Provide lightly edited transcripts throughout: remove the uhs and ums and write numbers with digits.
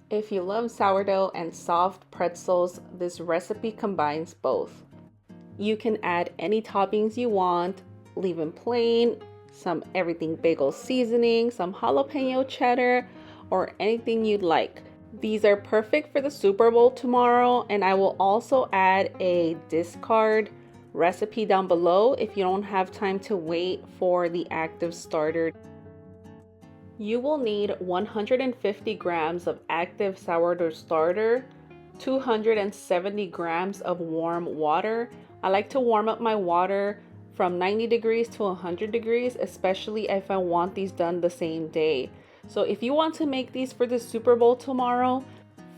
If you love sourdough and soft pretzels, this recipe combines both. You can add any toppings you want, leave them plain, some everything bagel seasoning, some jalapeno cheddar, or anything you'd like. These are perfect for the Super Bowl tomorrow, and I will also add a discard recipe down below if you don't have time to wait for the active starter. You will need 150 grams of active sourdough starter, 270 grams of warm water. I like to warm up my water from 90 degrees to 100 degrees, especially if I want these done the same day. So if you want to make these for the Super Bowl tomorrow,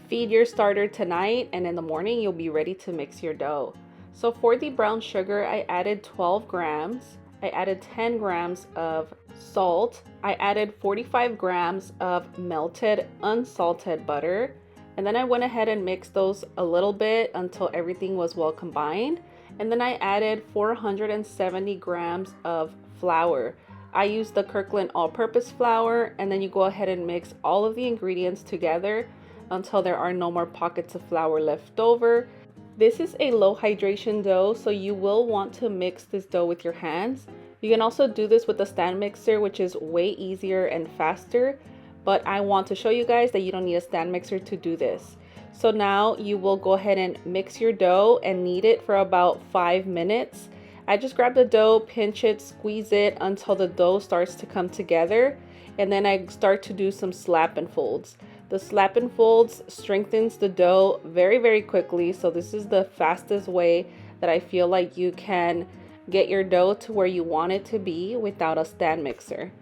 feed your starter tonight, and in the morning you'll be ready to mix your dough. So for the brown sugar, I added 12 grams. I added 10 grams of salt. I added 45 grams of melted unsalted butter. And then I went ahead and mixed those a little bit until everything was well combined. And then I added 470 grams of flour. I used the Kirkland all-purpose flour, and then you go ahead and mix all of the ingredients together until there are no more pockets of flour left over. This is a low hydration dough, so you will want to mix this dough with your hands. You can also do this with a stand mixer, which is way easier and faster, but I want to show you guys that you don't need a stand mixer to do this. So now you will go ahead and mix your dough and knead it for about 5 minutes. I just grab the dough, pinch it, squeeze it until the dough starts to come together, and then I start to do some slap and folds. The slap and folds strengthens the dough very, very quickly. So this is the fastest way that I feel like you can get your dough to where you want it to be without a stand mixer.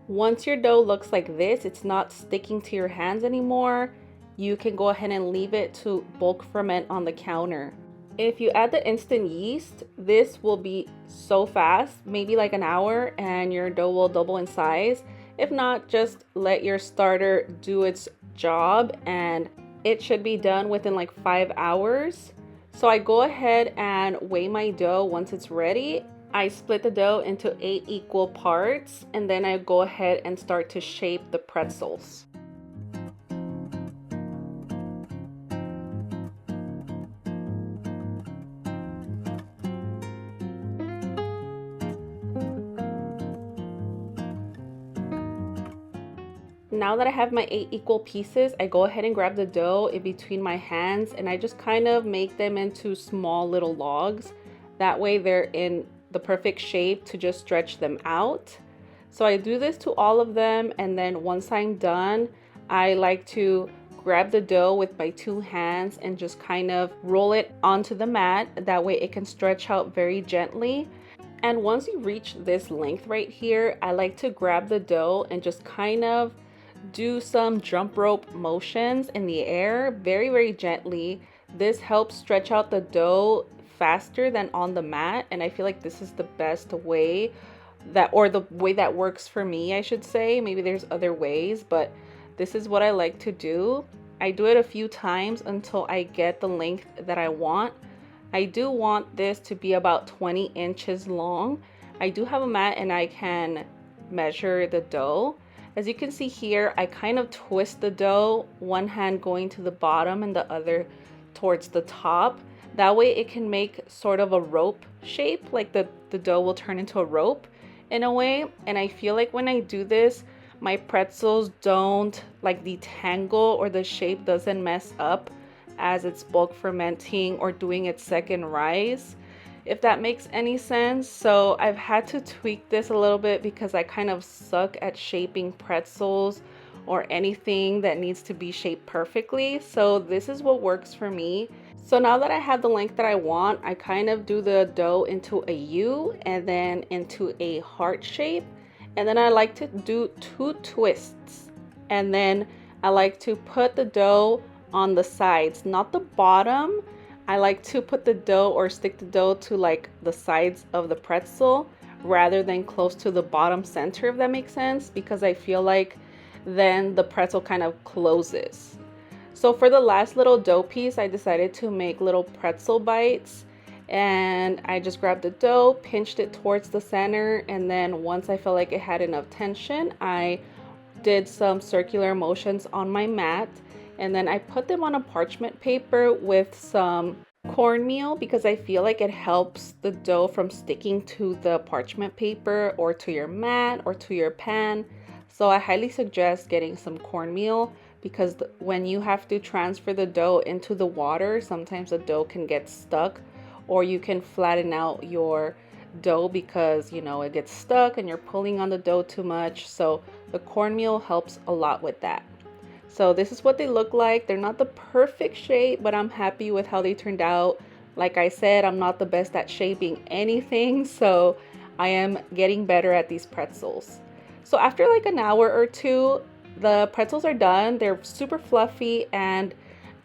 Once your dough looks like this, it's not sticking to your hands anymore, you can go ahead and leave it to bulk ferment on the counter. If you add the instant yeast, this will be so fast, maybe like an hour, and your dough will double in size. If not, just let your starter do its job and it should be done within like 5 hours. So I go ahead and weigh my dough once it's ready. I split the dough into 8 equal parts, and then I go ahead and start to shape the pretzels. Now that I have my 8 equal pieces, I go ahead and grab the dough in between my hands, and I just kind of make them into small little logs. That way they're in the perfect shape to just stretch them out. So I do this to all of them, and then once I'm done, I like to grab the dough with my 2 hands and just kind of roll it onto the mat. That way it can stretch out very gently. And once you reach this length right here, I like to grab the dough and just kind of do some jump rope motions in the air very, very gently. This helps stretch out the dough faster than on the mat, and I feel like this is the best way that, or the way that works for me, I should say. Maybe there's other ways, but this is what I like to do. I do it a few times until I get the length that I want. I do want this to be about 20 inches long. I do have a mat and I can measure the dough. As you can see here, I kind of twist the dough, one hand going to the bottom and the other towards the top. That way it can make sort of a rope shape, like the dough will turn into a rope in a way. And I feel like when I do this, my pretzels don't like detangle, or the shape doesn't mess up as it's bulk fermenting or doing its second rise, if that makes any sense. So I've had to tweak this a little bit because I kind of suck at shaping pretzels or anything that needs to be shaped perfectly. So this is what works for me. So now that I have the length that I want, I kind of do the dough into a U and then into a heart shape. And then I like to do 2 twists. And then I like to put the dough on the sides, not the bottom. I like to put the dough or stick the dough to like the sides of the pretzel rather than close to the bottom center, if that makes sense, because I feel like then the pretzel kind of closes. So for the last little dough piece, I decided to make little pretzel bites, And I just grabbed the dough, pinched it towards the center, and then once I felt like it had enough tension, I did some circular motions on my mat, and then I put them on a parchment paper with some cornmeal because I feel like it helps the dough from sticking to the parchment paper or to your mat or to your pan. So I highly suggest getting some cornmeal because when you have to transfer the dough into the water, sometimes the dough can get stuck, or you can flatten out your dough because it gets stuck and you're pulling on the dough too much. So the cornmeal helps a lot with that. So this is what they look like. They're not the perfect shape, but I'm happy with how they turned out. Like I said, I'm not the best at shaping anything, so I am getting better at these pretzels. So after like an hour or two, the pretzels are done. They're super fluffy, and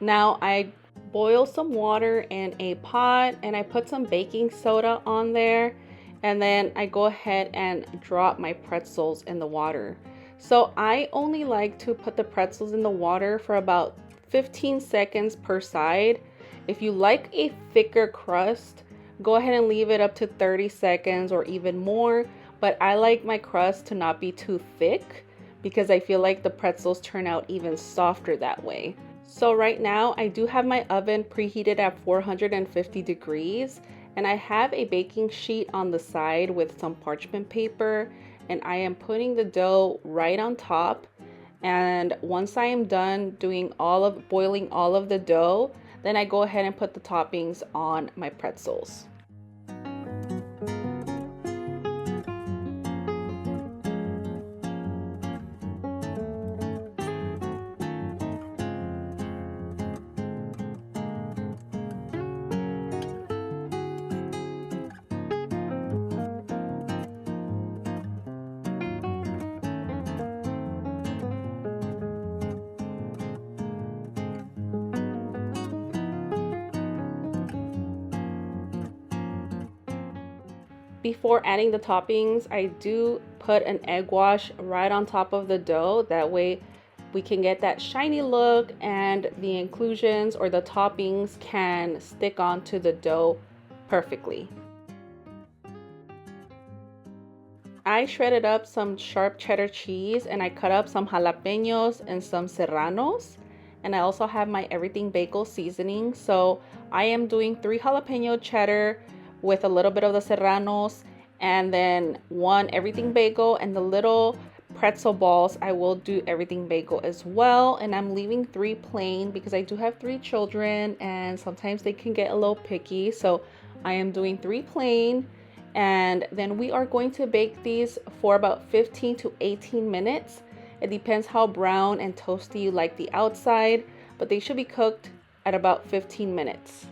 now I boil some water in a pot and I put some baking soda on there, and then I go ahead and drop my pretzels in the water. So I only like to put the pretzels in the water for about 15 seconds per side. If you like a thicker crust, go ahead and leave it up to 30 seconds or even more, but I like my crust to not be too thick because I feel like the pretzels turn out even softer that way. So right now I do have my oven preheated at 450 degrees, and I have a baking sheet on the side with some parchment paper, and I am putting the dough right on top. And once I am done boiling all of the dough, then I go ahead and put the toppings on my pretzels. Before adding the toppings, I do put an egg wash right on top of the dough. That way we can get that shiny look and the inclusions or the toppings can stick onto the dough perfectly. I shredded up some sharp cheddar cheese, and I cut up some jalapenos and some serranos. And I also have my everything bagel seasoning. So I am doing 3 jalapeno cheddar with a little bit of the serranos, and then 1 everything bagel, and the little pretzel balls I will do everything bagel as well. And I'm leaving 3 plain because I do have 3 children and sometimes they can get a little picky. So I am doing 3 plain, and then we are going to bake these for about 15 to 18 minutes. It depends how brown and toasty you like the outside, but they should be cooked at about 15 minutes.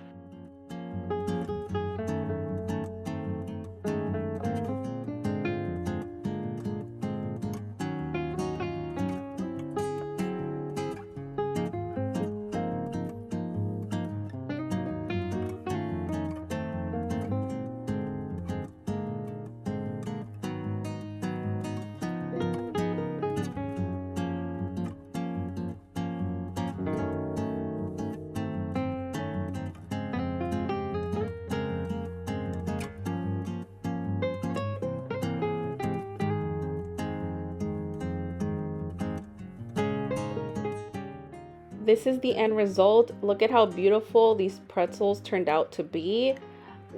This is the end result. Look at how beautiful these pretzels turned out to be.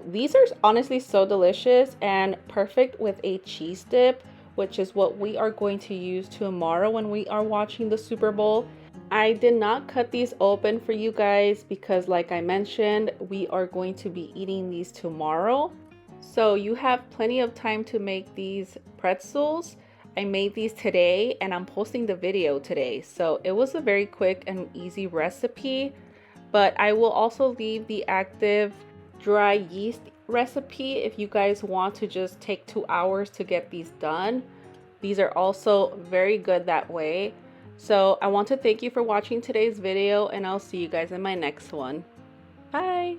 These are honestly so delicious and perfect with a cheese dip, which is what we are going to use tomorrow when we are watching the Super Bowl. I did not cut these open for you guys because, like I mentioned, we are going to be eating these tomorrow. So you have plenty of time to make these pretzels. I made these today and I'm posting the video today. So it was a very quick and easy recipe, but I will also leave the active dry yeast recipe if you guys want to just take 2 hours to get these done. These are also very good that way. So I want to thank you for watching today's video, and I'll see you guys in my next one. Bye!